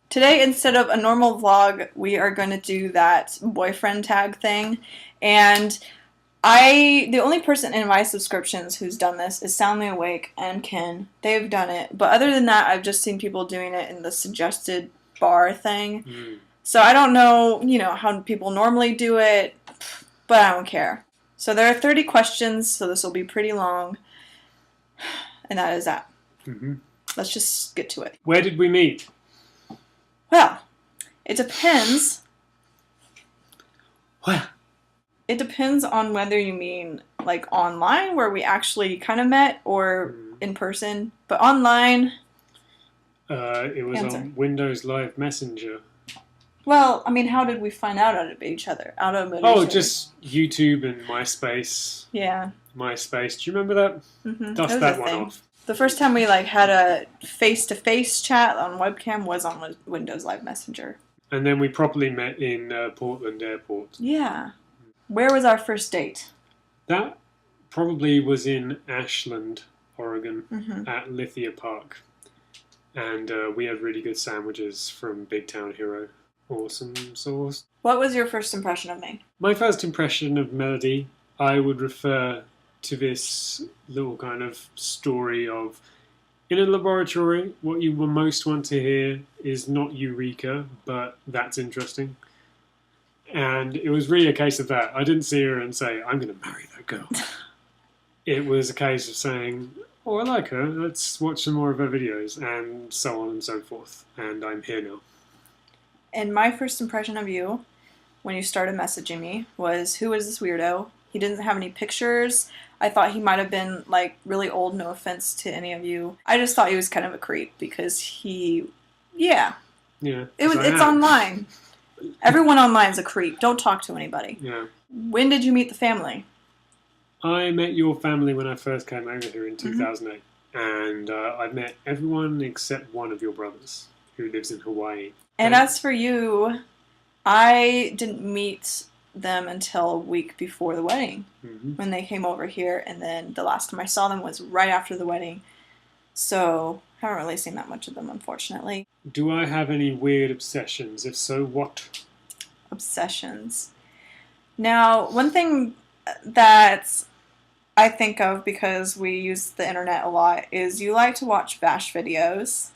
Today, instead of a normal vlog, we are going to do that boyfriend tag thing. And the only person in my subscriptions who's done this is Soundly Awake and Ken. They've done it. But other than that, I've just seen people doing it in the suggested bar thing. So I don't know, how people normally do it, but I don't care. So there are 30 questions, so this will be pretty long. And that is that. Let's just get to it. Where did we meet? Well, it depends. What? It depends on whether you mean like online, where we actually kind of met, or in person. But online... it was on Windows Live Messenger. Well, I mean, how did we find out about each other? Just YouTube and MySpace. Yeah. MySpace. Do you remember that? Dust that one off. The first time we had a face-to-face chat on webcam was on Windows Live Messenger. And then we properly met in Portland Airport. Yeah. Where was our first date? That probably was in Ashland, Oregon, at Lithia Park. And we had really good sandwiches from Big Town Hero. Awesome sauce. What was your first impression of me? My first impression of Melody, I would refer to this little kind of story of, in a laboratory, what you will most want to hear is not Eureka, but that's interesting. And it was really a case of that. I didn't see her and say, I'm going to marry that girl. It was a case of saying, oh, I like her, let's watch some more of her videos, and so on and so forth. And I'm here now. And my first impression of you, when you started messaging me, was, who is this weirdo? He didn't have any pictures. I thought he might have been, like, really old, no offense to any of you. I just thought he was kind of a creep, because yeah. It's online. Everyone online is a creep. Don't talk to anybody. Yeah. When did you meet the family? I met your family when I first came over here in 2008. And I've met everyone except one of your brothers, who lives in Hawaii. And as for you, I didn't meet them until a week before the wedding, when they came over here, and then the last time I saw them was right after the wedding. So I haven't really seen that much of them, unfortunately. Do I have any weird obsessions? If so, what? Obsessions. Now, one thing that I think of, because we use the internet a lot, is you like to watch Vash videos.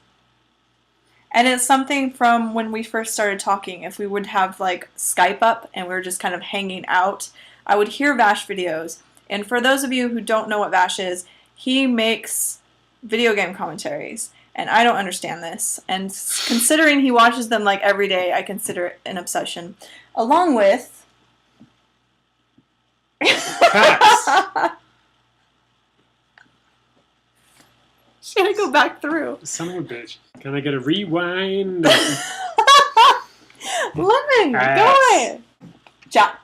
And it's something from when we first started talking. If we would have like Skype up and we were just kind of hanging out, I would hear Vash videos. And for those of you who don't know what Vash is, he makes video game commentaries. And I don't understand this. And considering he watches them like every day, I consider it an obsession. Along with... Cats! Should I go back through? Son of a bitch. Can I get a rewind? Lemon, go ahead. God.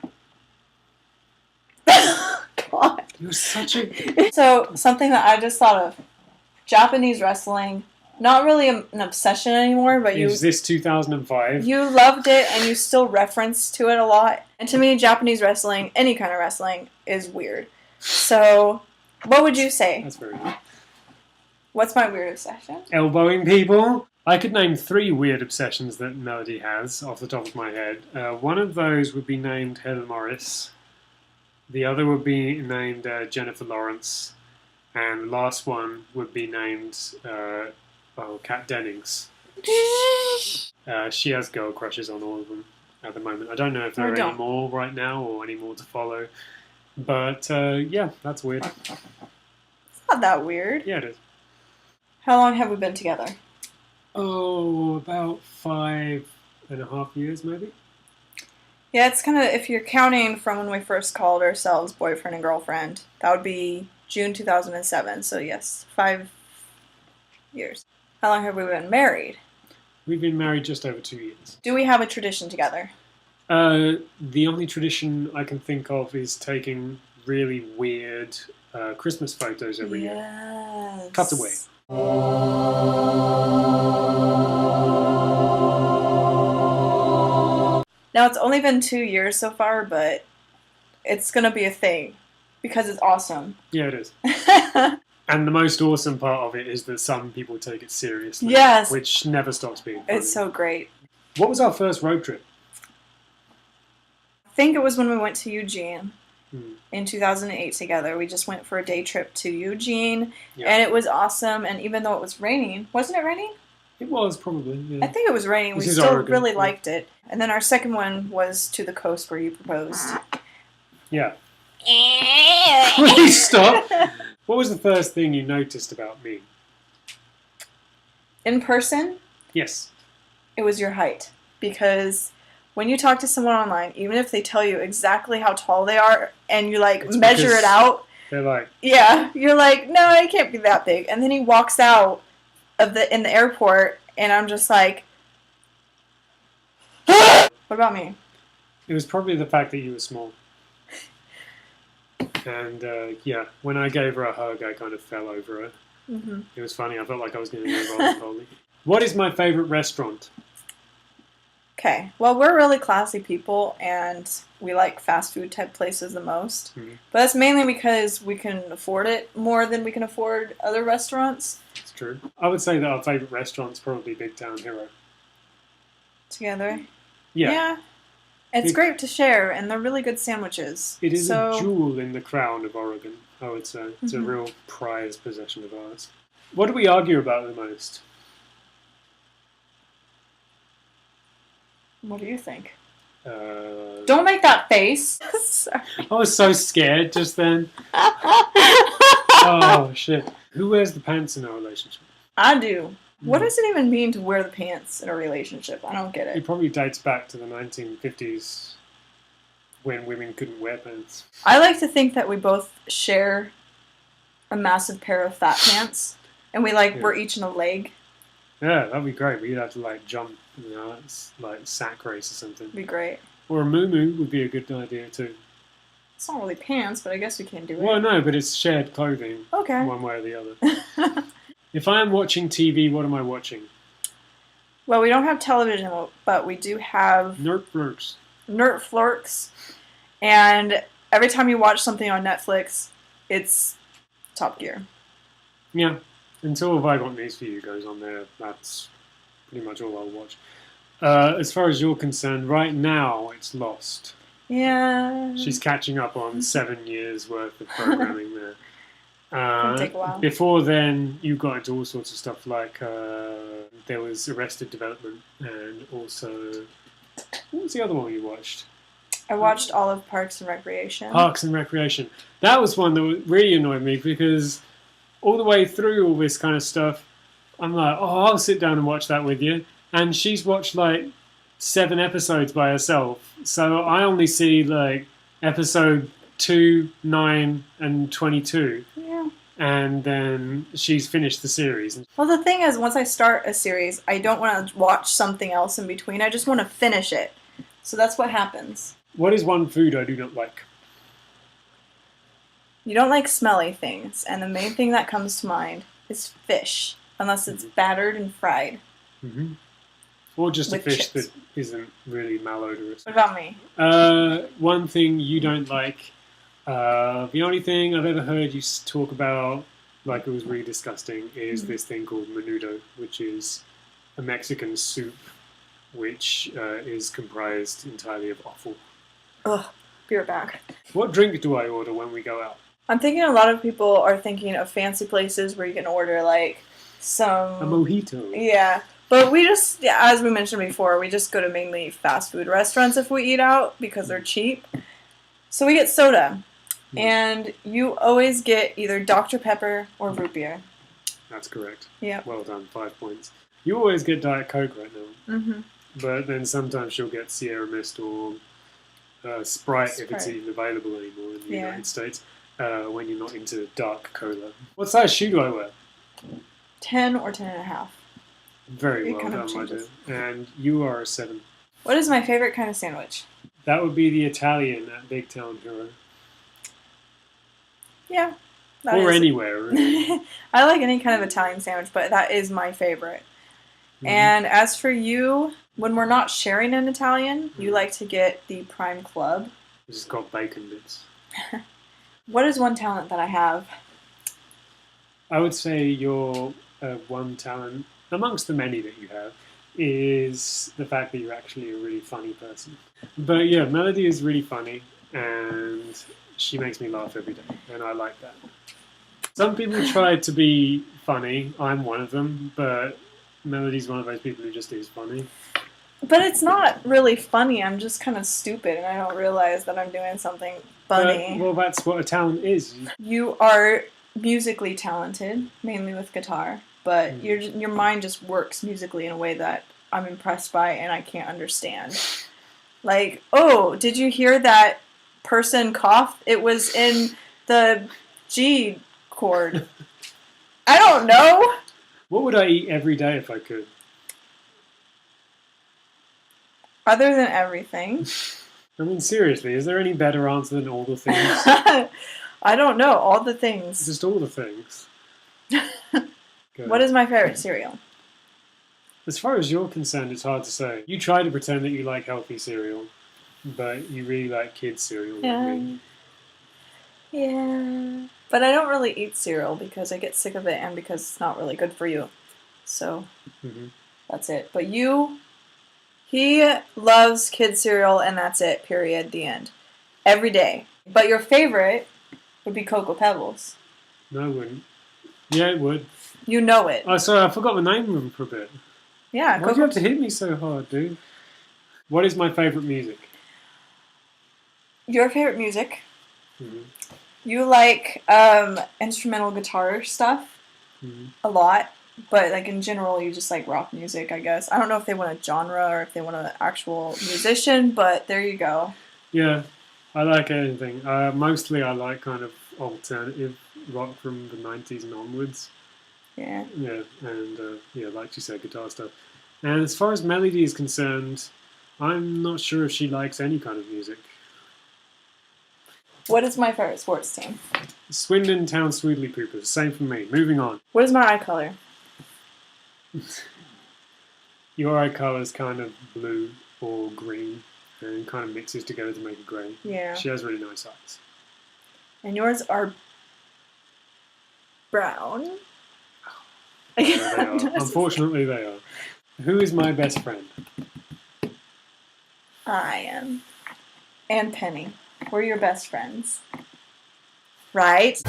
You're such a... So, something that I just thought of. Japanese wrestling. Not really an obsession anymore, but Is this 2005? You loved it, and you still reference to it a lot. And to me, Japanese wrestling, any kind of wrestling, is weird. So, what would you say? That's very good. What's my weird obsession? Elbowing people. I could name 3 weird obsessions that Melody has off the top of my head. One of those would be named Heather Morris. The other would be named Jennifer Lawrence. And the last one would be named Kat Dennings. She has girl crushes on all of them at the moment. I don't know if there are any more right now or any more to follow. But yeah, that's weird. It's not that weird. Yeah, it is. How long have we been together? Oh, about 5.5 years, maybe. Yeah, it's kind of, if you're counting from when we first called ourselves boyfriend and girlfriend, that would be June 2007. So yes, 5 years. How long have we been married? We've been married just over 2 years. Do we have a tradition together? The only tradition I can think of is taking really weird Christmas photos every year. Cut away. Now, it's only been 2 years so far, but it's going to be a thing because it's awesome. Yeah, it is. And the most awesome part of it is that some people take it seriously. Yes. Which never stops being funny. It's so great. What was our first road trip? I think it was when we went to Eugene in 2008 together. We just went for a day trip to Eugene, and it was awesome. And even though it was raining, wasn't it raining? It was probably, yeah. I think it was raining. We still really liked it. And then our second one was to the coast where you proposed. Yeah. Please stop. What was the first thing you noticed about me? In person? Yes. It was your height. Because when you talk to someone online, even if they tell you exactly how tall they are and you measure it out, they're like, yeah, you're like, no, it can't be that big. And then he walks out in the airport, and I'm just like, what about me? It was probably the fact that you were small. And yeah, when I gave her a hug, I kind of fell over her. Mm-hmm. It was funny. I felt like I was going to go roly-poly. What is my favorite restaurant? Okay, well, we're really classy people, and we like fast food type places the most. Mm-hmm. But that's mainly because we can afford it more than we can afford other restaurants. It's true. I would say that our favorite restaurant's probably Big Town Hero. Together? Yeah. Yeah. It's great to share, and they're really good sandwiches. It is a jewel in the crown of Oregon, I would say. It's a real prized possession of ours. What do we argue about the most? What do you think? Don't make that face. I was so scared just then. Oh, shit. Who wears the pants in our relationship? I do. What does it even mean to wear the pants in a relationship? I don't get it. It probably dates back to the 1950s when women couldn't wear pants. I like to think that we both share a massive pair of fat pants, and we're each in a leg. Yeah, that'd be great. We'd have to jump, it's like sack race or something. Be great. Or a moo-moo would be a good idea too. It's not really pants, but I guess we can do it. Well, no, but it's shared clothing. Okay. One way or the other. If I am watching TV, what am I watching? Well, we don't have television, but we do have Netflix. And every time you watch something on Netflix, it's Top Gear. Yeah. Until Have I Got News For You goes on there, that's pretty much all I'll watch. As far as you're concerned, right now it's Lost. Yeah. She's catching up on 7 years worth of programming there. It'll take a while. Before then, you got into all sorts of stuff there was Arrested Development, and also, what was the other one you watched? I watched all of Parks and Recreation. Parks and Recreation. That was one that really annoyed me because all the way through all this kind of stuff, I'm like, oh, I'll sit down and watch that with you. And she's watched 7 episodes by herself. So I only see episode 2, 9, and 22. Yeah. And then she's finished the series. Well, the thing is, once I start a series, I don't want to watch something else in between. I just want to finish it. So that's what happens. What is one food I do not like? You don't like smelly things, and the main thing that comes to mind is fish, unless it's battered and fried. Mm-hmm. Or just a fish chips that isn't really malodorous. What about me? One thing you don't like, the only thing I've ever heard you talk about, it was really disgusting, is this thing called menudo, which is a Mexican soup which is comprised entirely of offal. Ugh, be right back. What drink do I order when we go out? I'm thinking a lot of people are thinking of fancy places where you can order some... A mojito. Yeah. But we just, as we mentioned before, we just go to mainly fast food restaurants if we eat out because they're cheap. So we get soda. And you always get either Dr. Pepper or root beer. That's correct. Yeah. Well done, 5 points. You always get Diet Coke right now. Mm-hmm. But then sometimes you'll get Sierra Mist or Sprite if it's even available anymore in the United States when you're not into dark cola. What size shoe do I wear? 10 or 10.5. Very well done, my dear. And you are a 7. What is my favorite kind of sandwich? That would be the Italian at Big Town Hero. Yeah. Or anywhere, really. I like any kind of Italian sandwich, but that is my favorite. Mm-hmm. And as for you, when we're not sharing an Italian, you like to get the Prime Club. Which is called bacon bits. What is one talent that I have? I would say your one talent, amongst the many that you have, is the fact that you're actually a really funny person. But yeah, Melody is really funny, and she makes me laugh every day, and I like that. Some people try to be funny. I'm one of them, but Melody's one of those people who just is funny. But it's not really funny. I'm just kind of stupid, and I don't realize that I'm doing something funny. Well, that's what a talent is. You are musically talented, mainly with guitar, but your mind just works musically in a way that I'm impressed by and I can't understand. Like, oh, did you hear that person cough? It was in the G chord. I don't know. What would I eat every day if I could? Other than everything. I mean, seriously, is there any better answer than all the things? I don't know. All the things. Just all the things. What is my favorite cereal? As far as you're concerned, it's hard to say. You try to pretend that you like healthy cereal, but you really like kids' cereal. Yeah. But I don't really eat cereal because I get sick of it and because it's not really good for you. So, that's it. But he loves kids' cereal and that's it, period, the end. Every day. But your favorite would be Cocoa Pebbles. No, it wouldn't. Yeah, it would. You know it. Oh, sorry, I forgot the name of them for a bit. Yeah. Why'd you have to hit me so hard, dude? What is my favourite music? Your favorite music? You like instrumental guitar stuff a lot, but like in general, you just like rock music, I guess. I don't know if they want a genre or if they want an actual musician, but there you go. Yeah, I like anything. Mostly I like kind of alternative rock from the 90s and onwards. Yeah. Yeah, and like you said, guitar stuff. And as far as Melody is concerned, I'm not sure if she likes any kind of music. What is my favorite sports team? Swindon Town Sweetly Poopers. Same for me. Moving on. What is my eye color? Your eye color is kind of blue or green and kind of mixes together to make a grey. Yeah. She has really nice eyes. And yours are brown? Yeah, they are. Unfortunately, they are. Who is my best friend? I am. And Penny. We're your best friends. Right?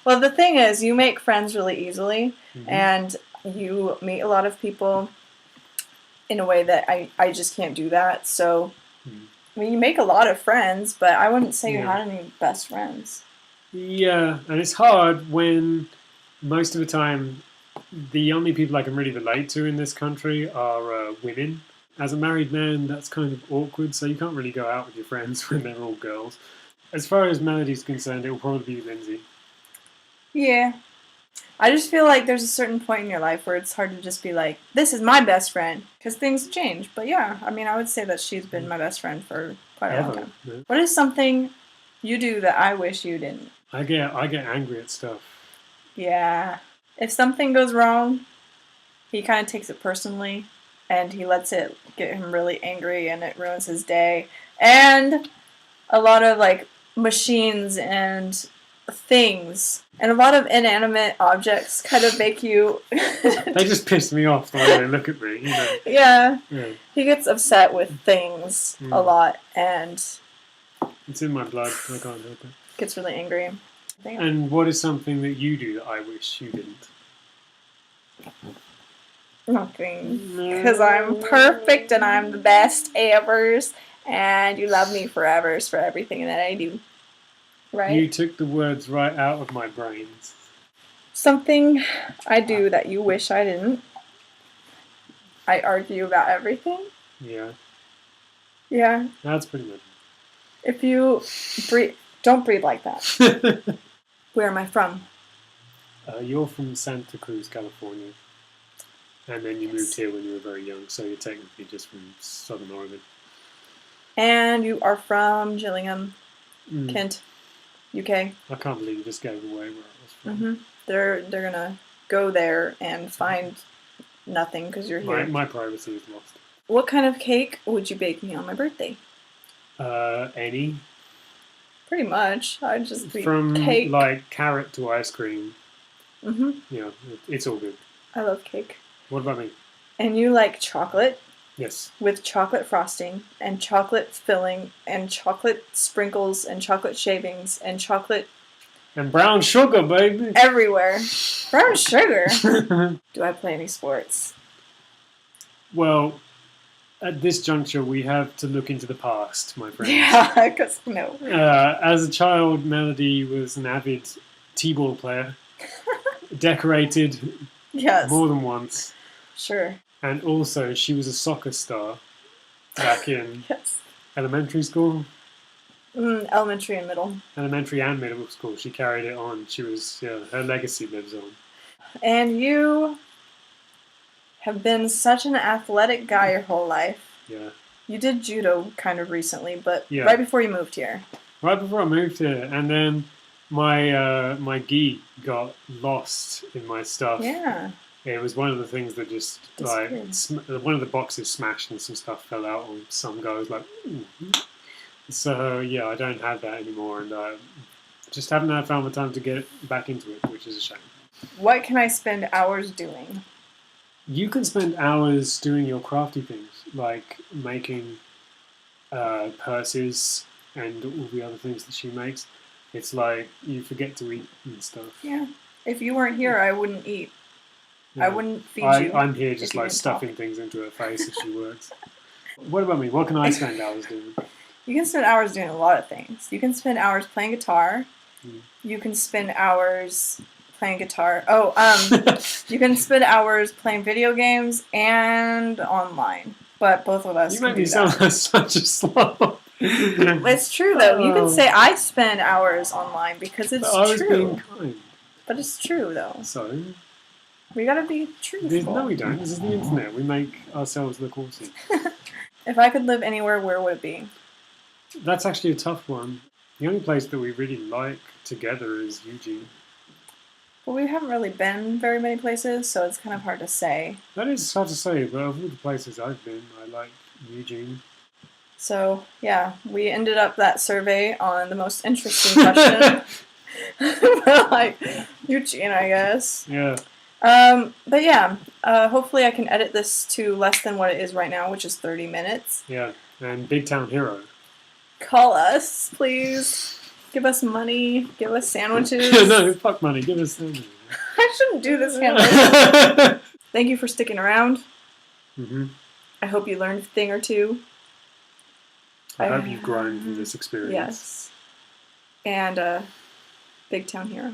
Well, the thing is, you make friends really easily, and you meet a lot of people in a way that I just can't do that. So, I mean, you make a lot of friends, but I wouldn't say you had any best friends. Yeah, and it's hard when most of the time the only people I can really relate to in this country are women. As a married man, that's kind of awkward, so you can't really go out with your friends when they're all girls. As far as Melody's concerned, it will probably be Lindsay. Yeah. I just feel like there's a certain point in your life where it's hard to just be like, this is my best friend, because things change. But yeah, I mean, I would say that she's been my best friend for quite a long time. Yeah. What is something you do that I wish you didn't? I get angry at stuff. Yeah. If something goes wrong, he kind of takes it personally, and he lets it get him really angry, and it ruins his day. And a lot of, like, machines and things and a lot of inanimate objects kind of make you they just piss me off the way they look at me, you know. Yeah. He gets upset with things a lot, and it's in my blood. I can't help it. Gets really angry. And what is something that you do that I wish you didn't? Nothing, because I'm perfect and I'm the best ever, and you love me forever for everything that I do. Right? You took the words right out of my brains. Something I do that you wish I didn't. I argue about everything. Yeah. Yeah. That's pretty much it. If you breathe, don't breathe like that. Where am I from? You're from Santa Cruz, California. And then you moved here when you were very young, so you're technically just from Southern Oregon. And you are from Gillingham, Kent, UK. I can't believe you just gave away where I was from. They're gonna go there and find nothing because you're here. My privacy is lost. What kind of cake would you bake me on my birthday? Any. Pretty much. I'd just be from cake. Like carrot to ice cream Mm-hmm. Yeah, it's all good. I love cake. What about me? And you like chocolate Yes. with chocolate frosting and chocolate filling and chocolate sprinkles and chocolate shavings and chocolate And brown sugar, baby. everywhere. Brown sugar. Do I play any sports? Well, at this juncture, we have to look into the past, my friend. Yeah, because no. As a child, Melody was an avid t-ball player, decorated Yes. more than once, Sure. and also she was a soccer star back in Yes. elementary school. Elementary and middle. Elementary and middle school. She carried it on. She was, her legacy lives on. And you have been such an athletic guy your whole life. Yeah. You did judo kind of recently, but Yeah. right before you moved here. Right before I moved here, and then my gi got lost in my stuff. Yeah. It was one of the things that just like one of the boxes smashed and some stuff fell out on some guy. I was like, ooh. So yeah, I don't have that anymore, and I just haven't found the time to get back into it, which is a shame. What can I spend hours doing? You can spend hours doing your crafty things, like making purses and all the other things that she makes. It's like you forget to eat and stuff. Yeah. If you weren't here, I wouldn't eat. Yeah. I wouldn't feed you. I'm here just if you like didn't stuffing talk. things into her face as she works. What about me? What can I spend hours doing? You can spend hours doing a lot of things. You can spend hours playing guitar. Mm. You can spend hours playing guitar. You can spend hours playing video games and online. But both of us You can make do me sound that. like such a slob. It's true though. You can say I spend hours online because it's I was true. being kind. But it's true though. So We gotta be truthful. no, we don't. This is the internet. We make ourselves look awesome. If I could live anywhere, where would it be? That's actually a tough one. The only place that we really like together is Eugene. Well, we haven't really been very many places, so it's kind of hard to say. That is hard to say, but of all the places I've been, I like Eugene. So, yeah, we ended up that survey on the most interesting question. Like, Eugene, I guess. Yeah. But yeah, hopefully I can edit this to less than what it is right now, which is 30 minutes. Yeah. And Big Town Hero. Call us, please. Give us money. Give us sandwiches. No, fuck money. Give us money. I shouldn't do this, Hannah. Thank you for sticking around. Mm-hmm. I hope you learned a thing or two. I hope you've grown from this experience. Yes. And Big Town Hero.